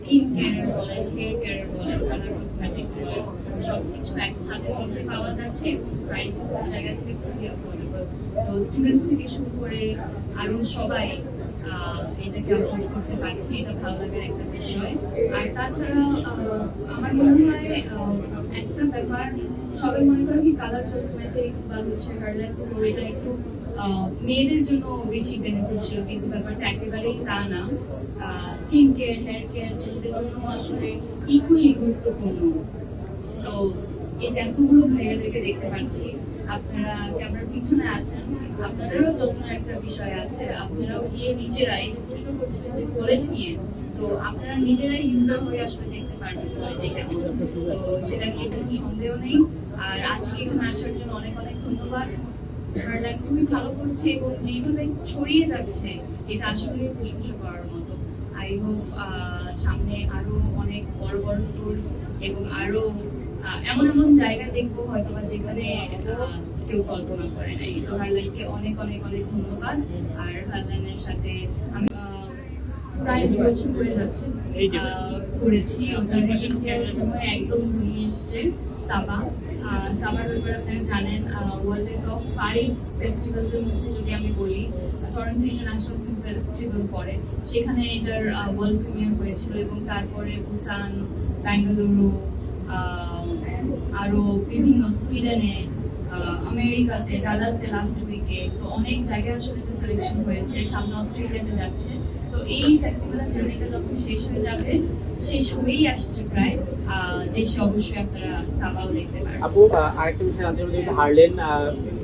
Skin care বলেন, hair care বলেন, colour cosmetics বলেন, সবকিছু এক ছাদের নিচে পাওয়া যাচ্ছে এবং প্রাইসের জায়গা থেকে খুবই অ্যাফোর্ডেবল। তো স্টুডেন্টস থেকে শুরু করে আরো সবাই এটাকে অ্যাফোর্ড করতে পারছে, এটা ভালো লাগার একটা বিষয়। আর তাছাড়া আমার মনে হয় একটা ব্যাপার, সবাই মনে করে কি কালার কসমেটিক্স বা হচ্ছে হার্বাল স্টোর এটা একটু মেয়েদের জন্য বেশি বেনিফিশিয়াল, কিন্তু ব্যাপারটা একেবারেই তা না। স্কিন কেয়ার, হেয়ার কেয়ার ছেলেদের জন্য আসলে ইকুয়ালি গুরুত্বপূর্ণ। তো এই যে এতগুলো ভাইয়াদেরকে দেখতে পাচ্ছি, আপনারা ক্যামেরার পিছনে আছেন, আপনাদেরও যত্নের একটা বিষয় আছে। আপনারাও গিয়ে নিজেরাই প্রশ্ন করছিলেন যে কলেজ নিয়ে, তো আপনারা নিজেরাই ইউজার হয়ে আসলে দেখতে পারবেন কলেজে কেমন। তো সেটা নিয়ে কোনো সন্দেহ নেই। আর আজকে এখানে আসার জন্য অনেক অনেক ধন্যবাদ। হার্ডলাইন খুবই ভালো করছে এবং যেভাবে ছড়িয়ে যাচ্ছে এটা আসলে প্রশংসা করার মতো। আই হোপ সামনে আরো অনেক বড় বড় স্টোর এবং আরো এমন এমন জায়গা দেখবো হয়তো বা যেখানে কেউ কল্পনা করে নাই। তো হার্ডলাইনকে অনেক অনেক অনেক ধন্যবাদ। আর হার্ডলাইনের সাথে আমি প্রায় 2 বছর হয়ে যাচ্ছে করেছি। ওটা রিলিজ দেওয়ার সময় একদম ঘুরিয়ে এসছে সাবা। সাবার ব্যাপারে আপনারা জানেন, ওয়ার্ল্ডের টপ 5 ফেস্টিভ্যালসের মধ্যে যদি আমি বলি, টরন্টো ইন্টারন্যাশনাল ফিল্ম ফেস্টিভ্যাল পড়ে, সেখানে এটার ওয়ার্ল্ড প্রিমিয়ার হয়েছিল এবং তারপরে বুসান, বেঙ্গালুরু, আরো বিভিন্ন সুইডেনে, আমেরিকাতে, ডালাসে লাস্ট উইকে, তো অনেক জায়গায় আসলে এটা সিলেকশন হয়েছে। সামনে অস্ট্রেলিয়াতে যাচ্ছে। তো এই ফেস্টিভ্যালের জার্নিটা যখন শেষ হয়ে যাবে, শেষ হয়েই আসছে প্রায়, দেশে অবশ্যই আপনারা সাবাও দেখতে পারবেন। আপু, আরেকটা বিষয় জানতে চাই, হার্লেন,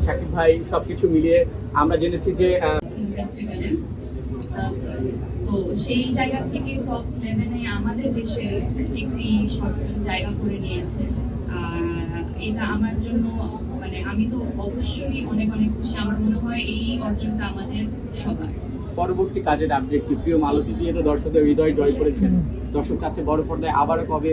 শাকিব ভাই সবকিছু মিলিয়ে আমরা জেনেছি যে ফেস্টিভ্যালে, তো সেই জায়গা থেকে টপ 11-এ আমাদের দেশের একটি শর্ট ফিল্ম জায়গা করে নিয়েছে। এটা আমার জন্য মানে আমি তো অবশ্যই অনেক অনেক খুশি। আমার মনে হয় এই অর্জনটা আমাদের সবার। পরবর্তী কাজের আপডেট কি? প্রিয় মালতী দিয়ে তো দর্শকদের হৃদয় জয় করেছেন, দর্শক কাছে বড় পর্দায় আবারও কবে